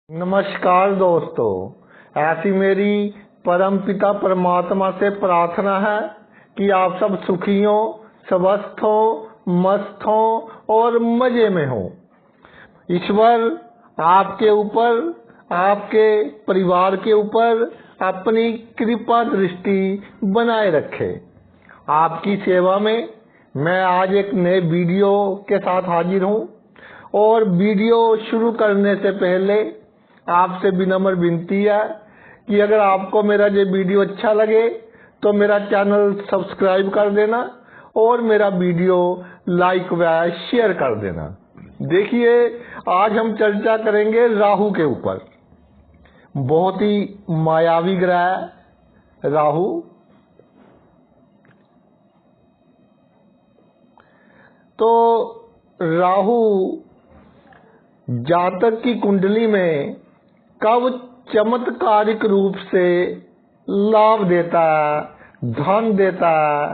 नमस्कार दोस्तों, ऐसी मेरी परमपिता परमात्मा से प्रार्थना है कि आप सब सुखी हो, स्वस्थ हो, मस्त हो और मजे में हो। ईश्वर आपके ऊपर, आपके परिवार के ऊपर अपनी कृपा दृष्टि बनाए रखे। आपकी सेवा में मैं आज एक नए वीडियो के साथ हाजिर हूँ और वीडियो शुरू करने से पहले आपसे विनम्र विनती है कि अगर आपको मेरा ये वीडियो अच्छा लगे तो मेरा चैनल सब्सक्राइब कर देना और मेरा वीडियो लाइक व शेयर कर देना। देखिए, आज हम चर्चा करेंगे राहु के ऊपर। बहुत ही मायावी ग्रह है राहु। तो राहु जातक की कुंडली में कब चमत्कारिक रूप से लाभ देता है, धन देता है,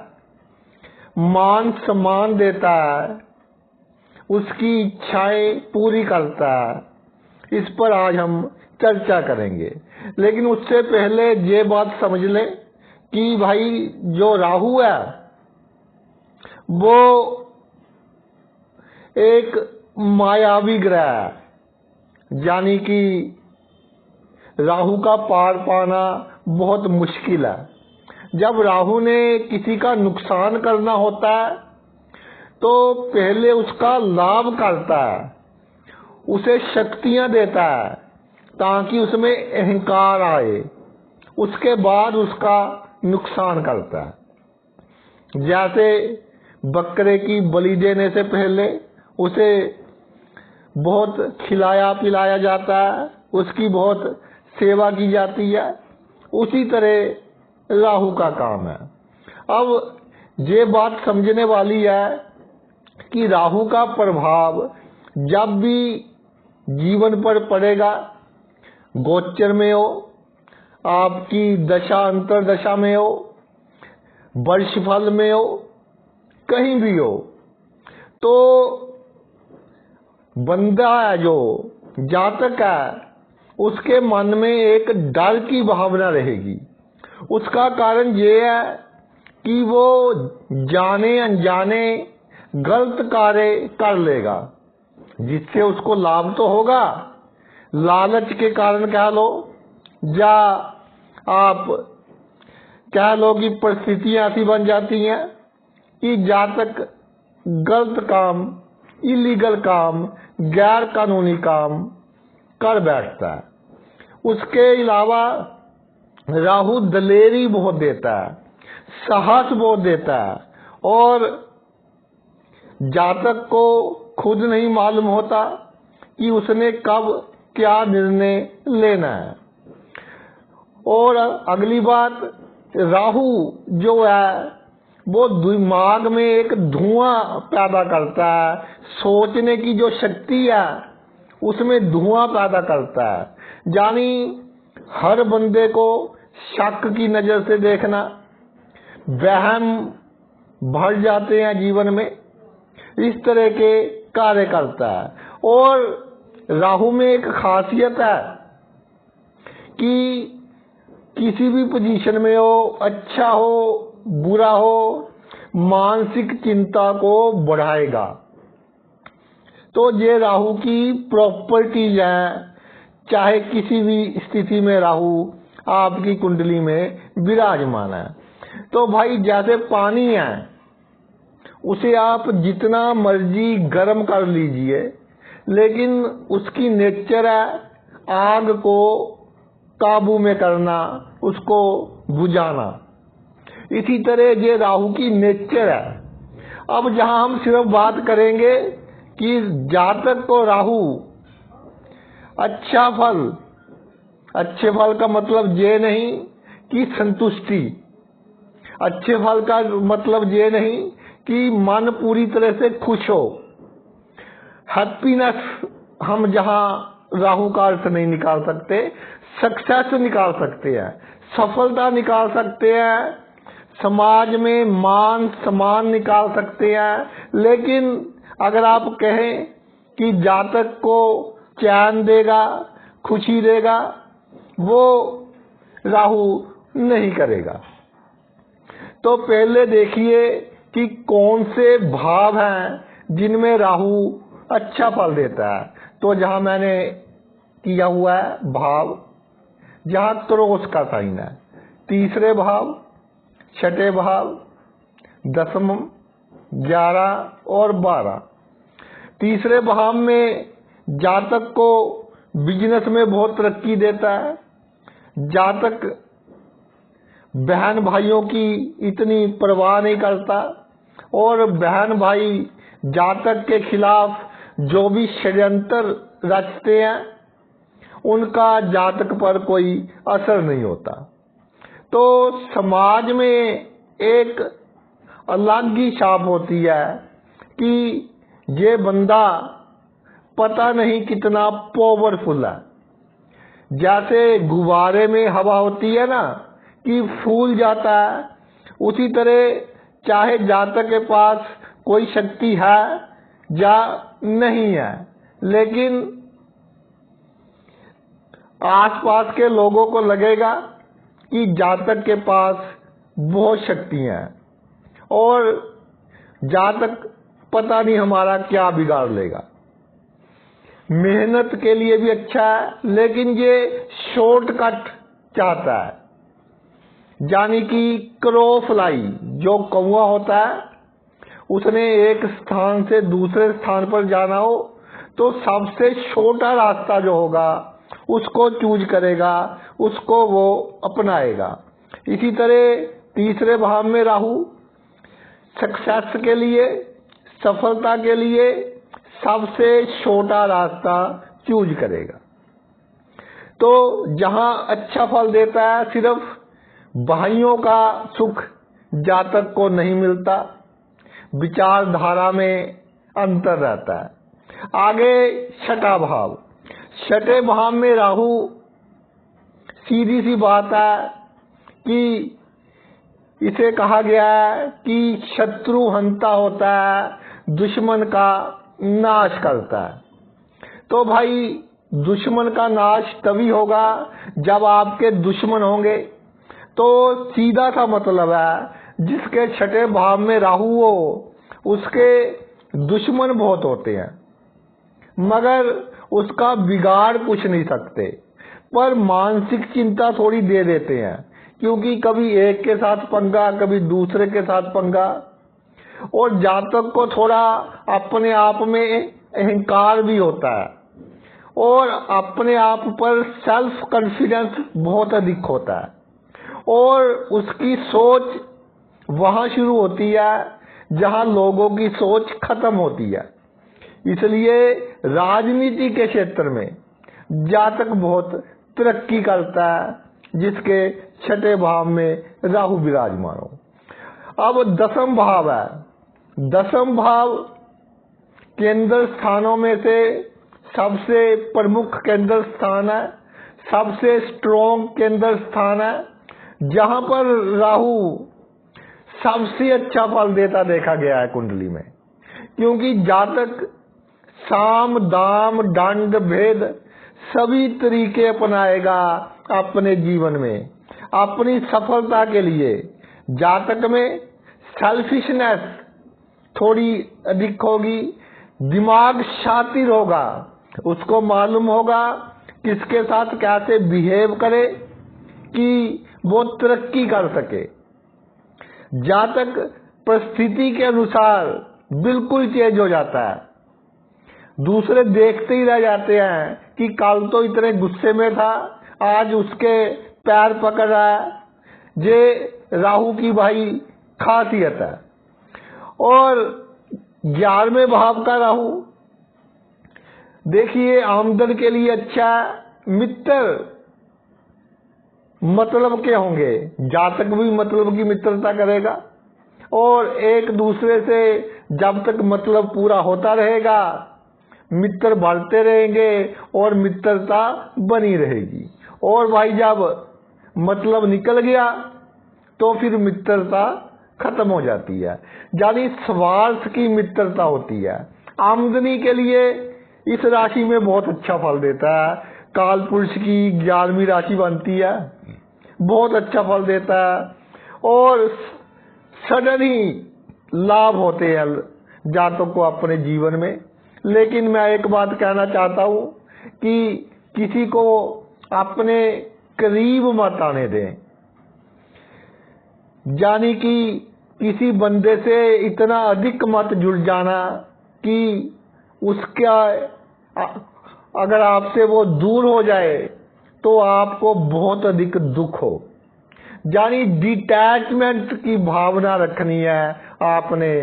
मान सम्मान देता है, उसकी इच्छाएं पूरी करता है, इस पर आज हम चर्चा करेंगे। लेकिन उससे पहले ये बात समझ लें कि भाई जो राहु है वो एक मायावी ग्रह है, यानी कि राहु का पार पाना बहुत मुश्किल है। जब राहु ने किसी का नुकसान करना होता है तो पहले उसका लाभ करता है, उसे शक्तियां देता है ताकि उसमें अहंकार आए, उसके बाद उसका नुकसान करता है। जैसे बकरे की बलि देने से पहले उसे बहुत खिलाया पिलाया जाता है, उसकी बहुत सेवा की जाती है, उसी तरह राहु का काम है। अब ये बात समझने वाली है कि राहु का प्रभाव जब भी जीवन पर पड़ेगा, गोचर में हो, आपकी दशा अंतर दशा में हो, वर्षफल में हो, कहीं भी हो, तो बंदा है जो जातक है उसके मन में एक डर की भावना रहेगी। उसका कारण ये है कि वो जाने अनजाने गलत कार्य कर लेगा जिससे उसको लाभ तो होगा, लालच के कारण कह लो या आप कह लो कि परिस्थितियां ऐसी बन जाती हैं कि जातक गलत काम, इलीगल काम, गैर कानूनी काम कर बैठता है। उसके अलावा राहु दलेरी बहुत देता है, साहस बहुत देता है और जातक को खुद नहीं मालूम होता कि उसने कब क्या निर्णय लेना है। और अगली बात, राहु जो है वो दिमाग में एक धुआं पैदा करता है, सोचने की जो शक्ति है उसमें धुआं पैदा करता है। यानी हर बंदे को शक की नजर से देखना, वहम भर जाते हैं जीवन में, इस तरह के कार्य करता है। और राहु में एक खासियत है कि किसी भी पोजीशन में हो, अच्छा हो बुरा हो, मानसिक चिंता को बढ़ाएगा। तो ये राहु की प्रॉपर्टीज है, चाहे किसी भी स्थिति में राहु आपकी कुंडली में विराजमान है। तो भाई जैसे पानी है, उसे आप जितना मर्जी गर्म कर लीजिए, लेकिन उसकी नेचर है आग को काबू में करना, उसको बुझाना। इसी तरह ये राहु की नेचर है। अब जहां हम सिर्फ बात करेंगे कि जातक को राहु अच्छा फल, अच्छे फल का मतलब ये नहीं कि संतुष्टि, अच्छे फल का मतलब ये नहीं कि मन पूरी तरह से खुश हो, हैप्पीनेस हम जहां राहु का अर्थ नहीं निकाल सकते, सक्सेस निकाल सकते हैं, सफलता निकाल सकते हैं, समाज में मान सम्मान निकाल सकते हैं। लेकिन अगर आप कहें कि जातक को चैन देगा, खुशी देगा वो राहु नहीं करेगा। तो पहले देखिए कि कौन से भाव हैं जिनमें राहु अच्छा फल देता है। तो जहां मैंने किया हुआ है भाव, जहां क्रोध का साइन है, तीसरे भाव, छठे भाव, दसम, 11 और 12। तीसरे भाव में जातक को बिजनेस में बहुत तरक्की देता है। जातक बहन भाइयों की इतनी परवाह नहीं करता और बहन भाई जातक के खिलाफ जो भी षड्यंत्र रचते हैं उनका जातक पर कोई असर नहीं होता। तो समाज में एक अलग ही छाप होती है कि ये बंदा पता नहीं कितना पावरफुल है। जैसे गुब्बारे में हवा होती है ना कि फूल जाता है, उसी तरह चाहे जातक के पास कोई शक्ति है या नहीं है, लेकिन आसपास के लोगों को लगेगा कि जातक के पास बहुत शक्तियां हैं और जातक पता नहीं हमारा क्या बिगाड़ लेगा। मेहनत के लिए भी अच्छा है, लेकिन ये शॉर्टकट चाहता है, यानी कि क्रॉ फ्लाई, जो कौवा होता है, उसने एक स्थान से दूसरे स्थान पर जाना हो तो सबसे छोटा रास्ता जो होगा उसको चूज करेगा, उसको वो अपनाएगा। इसी तरह तीसरे भाव में राहु सक्सेस के लिए, सफलता के लिए सबसे छोटा रास्ता चूज करेगा। तो जहां अच्छा फल देता है, सिर्फ भाइयों का सुख जातक को नहीं मिलता, विचारधारा में अंतर रहता है। आगे छठा भाव, छठे भाव में राहु, सीधी सी बात है कि इसे कहा गया है कि शत्रु हंता होता है, दुश्मन का नाश करता है। तो भाई दुश्मन का नाश तभी होगा जब आपके दुश्मन होंगे। तो सीधा सा मतलब है जिसके छठे भाव में राहु हो उसके दुश्मन बहुत होते हैं, मगर उसका बिगाड़ कुछ नहीं सकते, पर मानसिक चिंता थोड़ी दे देते हैं, क्योंकि कभी एक के साथ पंगा, कभी दूसरे के साथ पंगा। और जातक को थोड़ा अपने आप में अहंकार भी होता है और अपने आप पर सेल्फ कॉन्फिडेंस बहुत अधिक होता है और उसकी सोच वहां शुरू होती है जहां लोगों की सोच खत्म होती है। इसलिए राजनीति के क्षेत्र में जातक बहुत तरक्की करता है जिसके छठे भाव में राहु विराजमान हो। अब दसम भाव है। दसम भाव केंद्र स्थानों में से सबसे प्रमुख केंद्र स्थान है, सबसे स्ट्रॉन्ग केंद्र स्थान है, जहां पर राहु सबसे अच्छा फल देता देखा गया है कुंडली में। क्योंकि जातक साम दाम दंड भेद सभी तरीके अपनाएगा अपने जीवन में अपनी सफलता के लिए। जातक में सेल्फिशनेस थोड़ी अधिक होगी, दिमाग शातिर होगा, उसको मालूम होगा किसके साथ कैसे बिहेव करे कि वो तरक्की कर सके। जातक परिस्थिति के अनुसार बिल्कुल चेंज हो जाता है। दूसरे देखते ही रह जाते हैं कि कल तो इतने गुस्से में था, आज उसके पैर पकड़ रहा है। ये राहु की भाई खासियत है। और 11वें भाव का राहु देखिए आमदन के लिए अच्छा। मित्र मतलब के होंगे, जातक भी मतलब की मित्रता करेगा और एक दूसरे से जब तक मतलब पूरा होता रहेगा मित्र बढ़ते रहेंगे और मित्रता बनी रहेगी। और भाई जब मतलब निकल गया तो फिर मित्रता खत्म हो जाती है, यानी स्वार्थ की मित्रता होती है। आमदनी के लिए इस राशि में बहुत अच्छा फल देता है। काल पुरुष की 11वीं राशि बनती है, बहुत अच्छा फल देता है और सडन ही लाभ होते हैं जातकों को अपने जीवन में। लेकिन मैं एक बात कहना चाहता हूं कि किसी को अपने करीब मत आने दें, यानी कि किसी बंदे से इतना अधिक मत जुड़ जाना कि उसका अगर आपसे वो दूर हो जाए तो आपको बहुत अधिक दुख हो, यानी डिटैचमेंट की भावना रखनी है आपने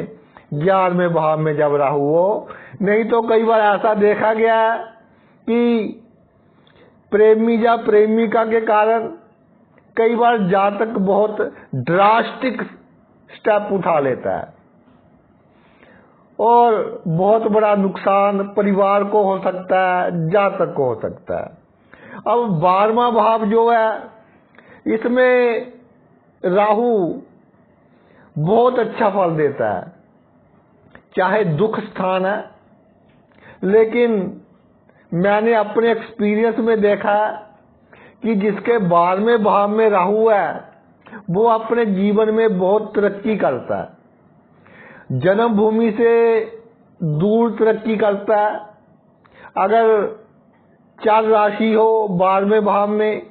11वें भाव में जब राहु हो। नहीं तो कई बार ऐसा देखा गया है कि प्रेमी या प्रेमिका के कारण कई बार जातक बहुत ड्रास्टिक स्टेप उठा लेता है और बहुत बड़ा नुकसान परिवार को हो सकता है, जातक को हो सकता है। अब 12वां भाव जो है इसमें राहु बहुत अच्छा फल देता है, चाहे दुख स्थान है, लेकिन मैंने अपने एक्सपीरियंस में देखा कि जिसके 12वें भाव में राहु है वो अपने जीवन में बहुत तरक्की करता है, जन्मभूमि से दूर तरक्की करता है। अगर 4 राशि हो 12वें भाव में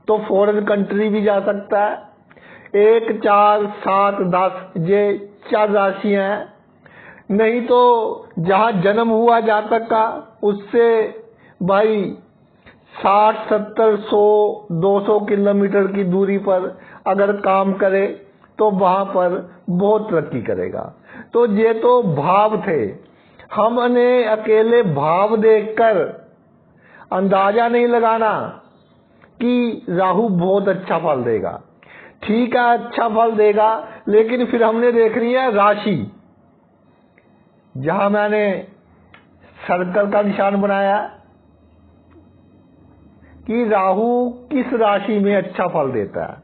तो फॉरेन कंट्री भी जा सकता है। 1, 4, 7, 10 ये 4 राशियां हैं। नहीं तो जहां जन्म हुआ जातक का उससे भाई 60, 70, 100, 200 किलोमीटर की दूरी पर अगर काम करे तो वहां पर बहुत तरक्की करेगा। तो ये तो भाव थे, हमने अकेले भाव देखकर अंदाजा नहीं लगाना कि राहु बहुत अच्छा फल देगा। ठीक है, अच्छा फल देगा, लेकिन फिर हमने देखनी है राशि। जहां मैंने सर्कल का निशान बनाया कि राहु किस राशि में अच्छा फल देता है।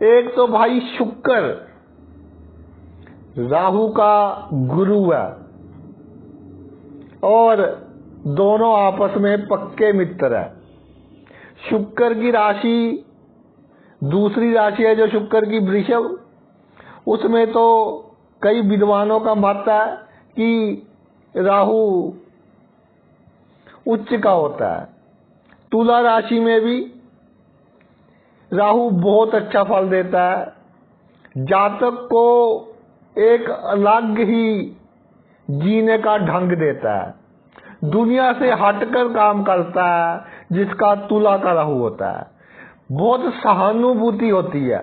एक तो भाई शुक्र राहु का गुरु है और दोनों आपस में पक्के मित्र है। शुक्र की राशि दूसरी राशि है जो शुक्र की वृषभ, उसमें तो कई विद्वानों का मत है कि राहु उच्च का होता है। तुला राशि में भी राहु बहुत अच्छा फल देता है, जातक को एक अलग ही जीने का ढंग देता है, दुनिया से हटकर काम करता है जिसका तुला का राहु होता है। बहुत सहानुभूति होती है,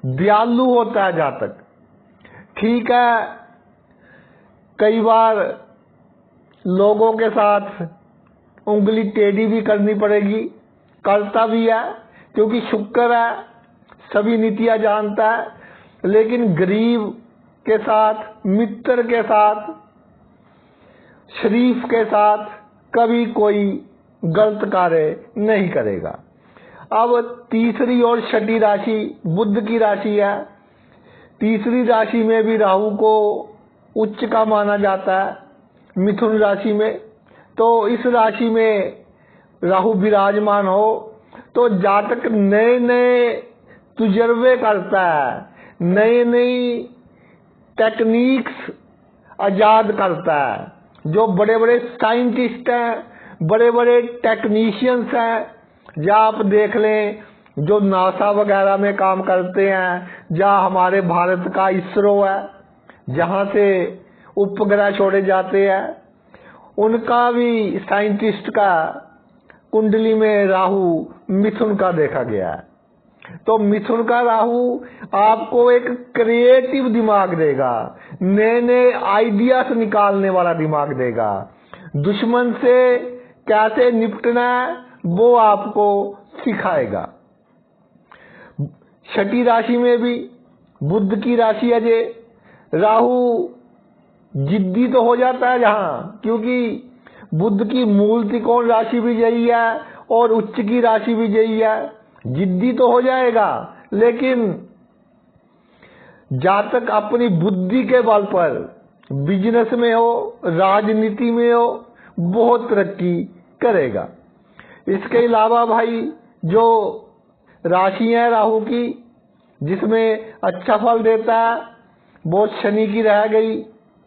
दयालु होता है जातक। ठीक है, कई बार लोगों के साथ उंगली टेढ़ी भी करनी पड़ेगी, करता भी है क्योंकि शुक्र है, सभी नीतियां जानता है, लेकिन गरीब के साथ, मित्र के साथ, शरीफ के साथ कभी कोई गलत कार्य नहीं करेगा। अब तीसरी और छठी राशि बुध की राशि है। तीसरी राशि में भी राहु को उच्च का माना जाता है, मिथुन राशि में। तो इस राशि में राहु विराजमान हो तो जातक नए नए तजुर्बे करता है, नई नई टेक्निक्स आजाद करता है। जो बड़े बड़े साइंटिस्ट हैं, बड़े बड़े टेक्नीशियंस हैं, या आप देख लें जो नासा वगैरह में काम करते हैं, जहाँ हमारे भारत का इसरो है जहाँ से उपग्रह छोड़े जाते हैं, उनका भी साइंटिस्ट का कुंडली में राहु मिथुन का देखा गया है। तो मिथुन का राहु आपको एक क्रिएटिव दिमाग देगा, नए नए आइडियाज निकालने वाला दिमाग देगा। दुश्मन से कैसे निपटना है वो आपको सिखाएगा। छठी राशि में भी बुध की राशि है जे राहु जिद्दी तो हो जाता है जहां, क्योंकि बुध की मूल त्रिकोण राशि भी यही है और उच्च की राशि भी यही है। जिद्दी तो हो जाएगा, लेकिन जातक अपनी बुद्धि के बल पर बिजनेस में हो, राजनीति में हो, बहुत तरक्की करेगा। इसके अलावा भाई जो राशि है राहु की जिसमें अच्छा फल देता है वो शनि की रह गई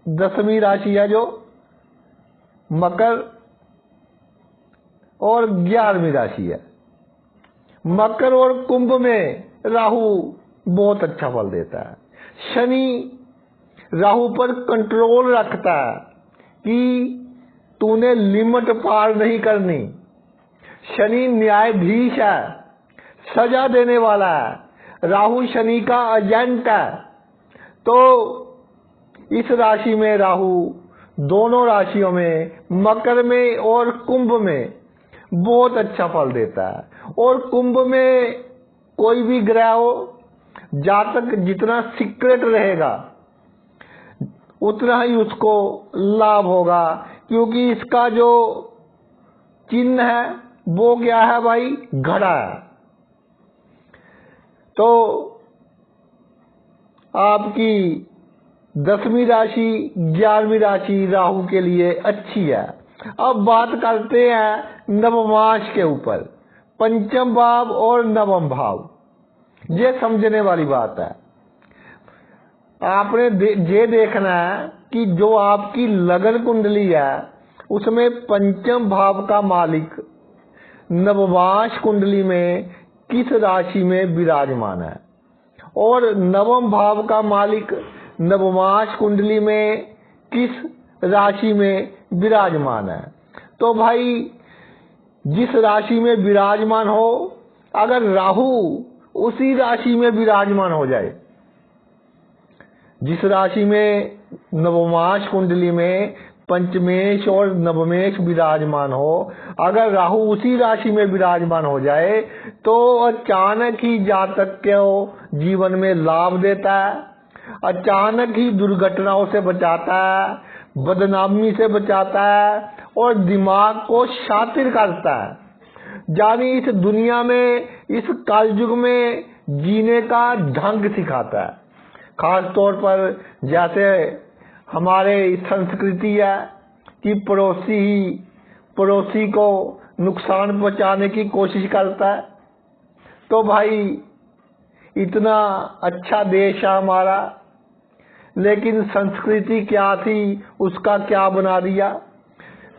10वीं राशि है जो मकर, और 11वीं राशि है मकर और कुंभ में राहु बहुत अच्छा फल देता है। शनि राहु पर कंट्रोल रखता है कि तूने लिमिट पार नहीं करनी। शनि न्यायाधीश है, सजा देने वाला है। राहु शनि का एजेंट है। तो इस राशि में राहु दोनों राशियों में मकर में और कुंभ में बहुत अच्छा फल देता है। और कुंभ में कोई भी ग्रह हो, जातक जितना सीक्रेट रहेगा उतना ही उसको लाभ होगा, क्योंकि इसका जो चिन्ह है वो क्या है भाई, घड़ा है। तो आपकी 10वीं राशि 11वीं राशि राहु के लिए अच्छी है। अब बात करते हैं नवमांश के ऊपर, पंचम भाव और नवम भाव। ये समझने वाली बात है। आपने ये देखना है कि जो आपकी लगन कुंडली है उसमें पंचम भाव का मालिक नवमांश कुंडली में किस राशि में विराजमान है और नवम भाव का मालिक नवमांश कुंडली में किस राशि में विराजमान है। तो भाई जिस राशि में विराजमान हो, अगर राहु उसी राशि में विराजमान हो जाए, जिस राशि में नवमांश कुंडली में पंचमेश और नवमेश विराजमान हो, अगर राहु उसी राशि में विराजमान हो जाए तो अचानक ही जातक को जीवन में लाभ देता है, अचानक ही दुर्घटनाओं से बचाता है, बदनामी से बचाता है और दिमाग को शातिर करता है। यानी इस दुनिया में, इस कलयुग में जीने का ढंग सिखाता है। खास तौर पर जैसे हमारे संस्कृति है कि पड़ोसी को नुकसान पहुंचाने की कोशिश करता है। तो भाई इतना अच्छा देश है हमारा, लेकिन संस्कृति क्या थी उसका क्या बना दिया।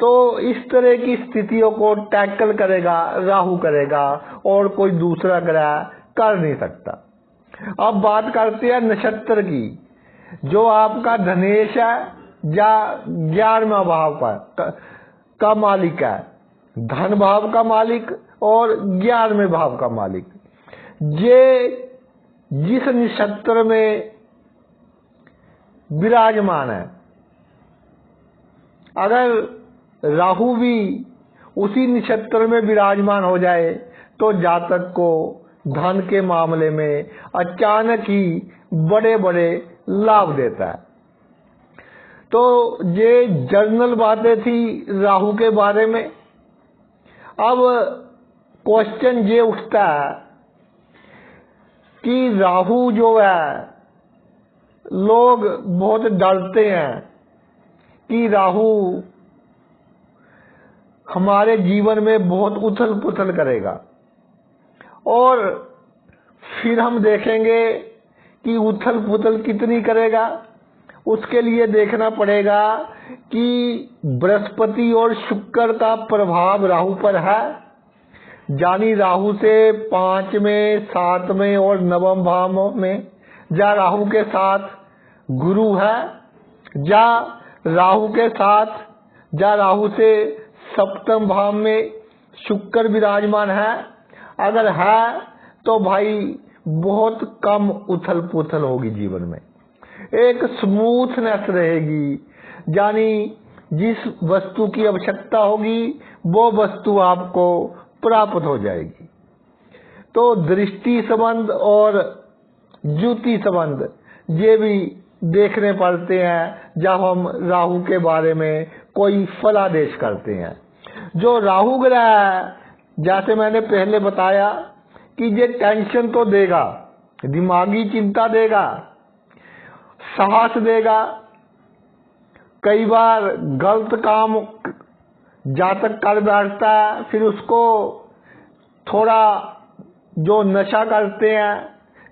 तो इस तरह की स्थितियों को टैकल करेगा राहु करेगा और कोई दूसरा ग्रह कर नहीं सकता। अब बात करते हैं नक्षत्र की। जो आपका धनेश है या 11वां भाव का मालिक है, धन भाव का मालिक और 11वें भाव का मालिक, ये जिस नक्षत्र में विराजमान है, अगर राहु भी उसी नक्षत्र में विराजमान हो जाए तो जातक को धन के मामले में अचानक ही बड़े बड़े लाभ देता है। तो ये जनरल बातें थी राहु के बारे में। अब क्वेश्चन ये उठता है कि राहु जो है, लोग बहुत डरते हैं कि राहु हमारे जीवन में बहुत उथल पुथल करेगा, और फिर हम देखेंगे कि उथल पुथल कितनी करेगा। उसके लिए देखना पड़ेगा कि बृहस्पति और शुक्र का प्रभाव राहु पर है, यानी राहु से 5वें 7वें और 9वें भाव में, या राहु के साथ गुरु है, या राहु के साथ या राहु से 7वें भाव में शुक्र विराजमान है। अगर है तो भाई बहुत कम उथल पुथल होगी जीवन में, एक स्मूथनेस रहेगी, यानी जिस वस्तु की आवश्यकता होगी वो वस्तु आपको प्राप्त हो जाएगी। तो दृष्टि संबंध और ज्योति संबंध ये भी देखने पड़ते हैं जब हम राहु के बारे में कोई फलादेश करते हैं। जो राहु ग्रह है, जैसे मैंने पहले बताया कि ये टेंशन तो देगा, दिमागी चिंता देगा, साहस देगा, कई बार गलत काम जातक कर बैठता है, फिर उसको थोड़ा जो नशा करते हैं,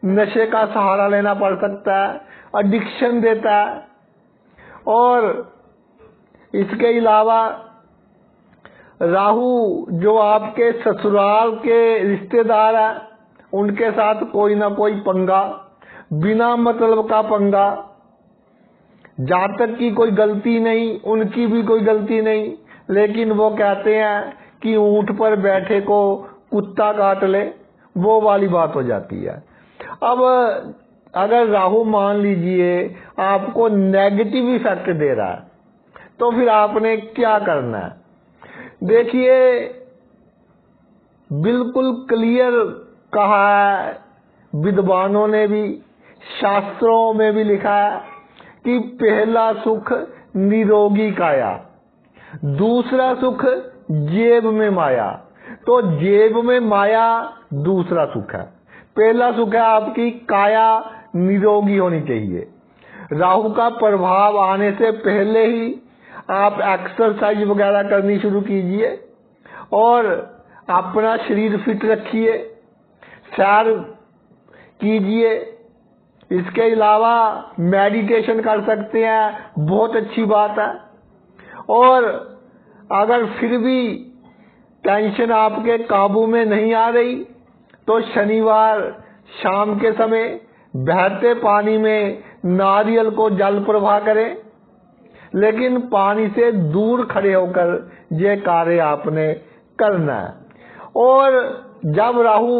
नशे का सहारा लेना पड़ सकता है, एडिक्शन देता है। और इसके अलावा राहु जो आपके ससुराल के रिश्तेदार हैं, उनके साथ कोई ना कोई पंगा, बिना मतलब का पंगा, जातक की कोई गलती नहीं, उनकी भी कोई गलती नहीं, लेकिन वो कहते हैं कि ऊंट पर बैठे को कुत्ता काट ले, वो वाली बात हो जाती है। अब अगर राहु मान लीजिए आपको नेगेटिव इफेक्ट दे रहा है, तो फिर आपने क्या करना है? देखिए, बिल्कुल क्लियर कहा है, विद्वानों ने भी, शास्त्रों में भी लिखा है कि पहला सुख निरोगी काया, दूसरा सुख जेब में माया। तो जेब में माया दूसरा सुख है, पहला सुख है आपकी काया निरोगी होनी चाहिए। राहु का प्रभाव आने से पहले ही आप एक्सरसाइज वगैरह करनी शुरू कीजिए और अपना शरीर फिट रखिए, सैर कीजिए। इसके अलावा मेडिटेशन कर सकते हैं, बहुत अच्छी बात है। और अगर फिर भी टेंशन आपके काबू में नहीं आ रही, तो शनिवार शाम के समय बहते पानी में नारियल को जल प्रवाह करें, लेकिन पानी से दूर खड़े होकर ये कार्य आपने करना है। और जब राहु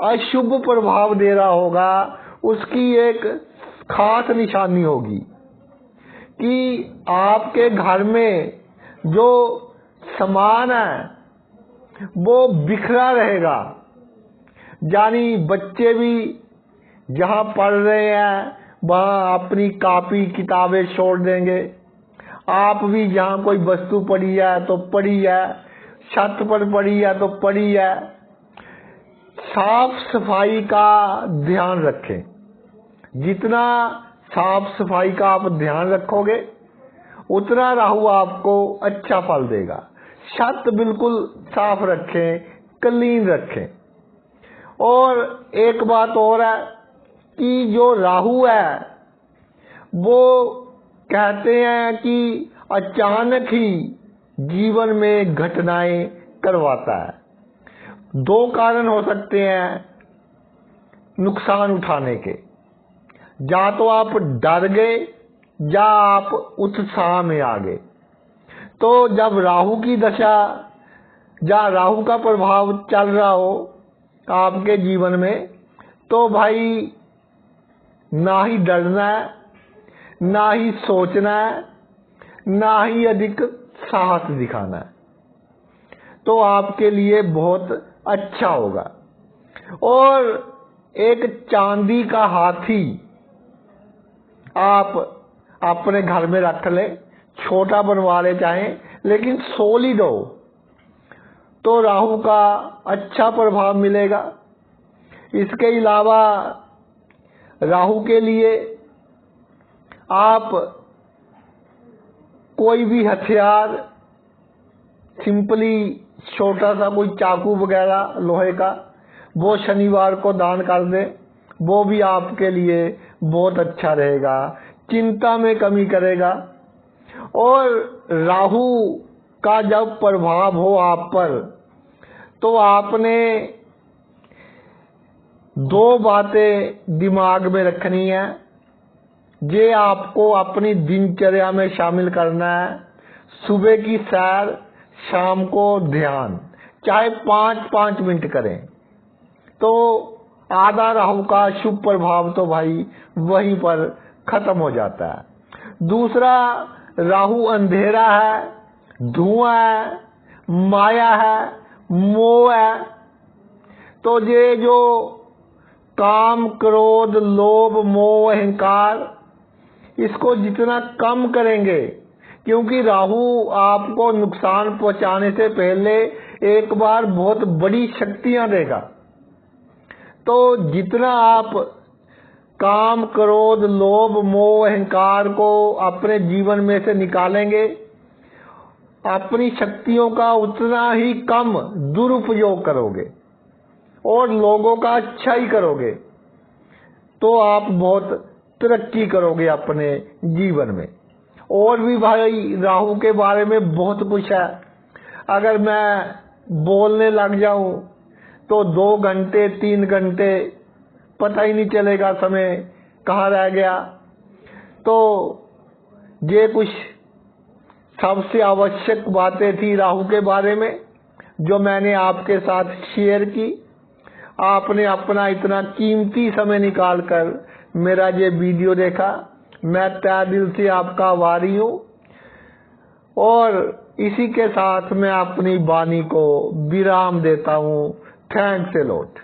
अशुभ प्रभाव दे रहा होगा, उसकी एक खास निशानी होगी कि आपके घर में जो सामान है वो बिखरा रहेगा, यानी बच्चे भी जहां पढ़ रहे हैं वहां अपनी कॉपी किताबें छोड़ देंगे, आप भी जहां कोई वस्तु पड़ी है तो पड़ी है, छत पर पड़ी है तो पड़ी है। साफ सफाई का ध्यान रखें, जितना साफ सफाई का आप ध्यान रखोगे उतना राहु आपको अच्छा फल देगा। छत बिल्कुल साफ रखें, क्लीन रखें। और एक बात और है कि जो राहु है वो कहते हैं कि अचानक ही जीवन में घटनाएं करवाता है। दो कारण हो सकते हैं नुकसान उठाने के, या तो आप डर गए या आप उत्साह में आ गए। तो जब राहु की दशा या राहु का प्रभाव चल रहा हो आपके जीवन में, तो भाई ना ही डरना है, ना ही सोचना है, ना ही अधिक साहस दिखाना है, तो आपके लिए बहुत अच्छा होगा। और एक चांदी का हाथी आप अपने घर में रख ले, छोटा बनवा ले चाहें, लेकिन सॉलिड हो, तो राहु का अच्छा प्रभाव मिलेगा। इसके अलावा राहु के लिए आप कोई भी हथियार, सिंपली छोटा सा कोई चाकू वगैरह लोहे का, वो शनिवार को दान कर दें, वो भी आपके लिए बहुत अच्छा रहेगा, चिंता में कमी करेगा। और राहु का जब प्रभाव हो आप पर, तो आपने दो बातें दिमाग में रखनी है, ये आपको अपनी दिनचर्या में शामिल करना है। सुबह की सैर, शाम को ध्यान, चाहे 5-5 मिनट करें, तो आधा राहु का शुभ प्रभाव तो भाई वहीं पर खत्म हो जाता है। दूसरा, राहु अंधेरा है, धुआं है, माया है, मोह है। तो ये जो काम, क्रोध, लोभ, मोह, अहंकार, इसको जितना कम करेंगे, क्योंकि राहु आपको नुकसान पहुंचाने से पहले एक बार बहुत बड़ी शक्तियां देगा, तो जितना आप काम, क्रोध, लोभ, मोह, अहंकार को अपने जीवन में से निकालेंगे, अपनी शक्तियों का उतना ही कम दुरुपयोग करोगे और लोगों का अच्छा ही करोगे तो आप बहुत तरक्की करोगे अपने जीवन में। और भी भाई राहु के बारे में बहुत कुछ है। अगर मैं बोलने लग जाऊं तो 2 घंटे 3 घंटे पता ही नहीं चलेगा समय कहाँ रह गया। तो ये कुछ सबसे आवश्यक बातें थी राहु के बारे में जो मैंने आपके साथ शेयर की। आपने अपना इतना कीमती समय निकालकर मेरा ये वीडियो देखा, मैं तहे दिल से आपका आभारी हूँ। और इसी के साथ मैं अपनी वाणी को विराम देता हूँ। Thanks a lot.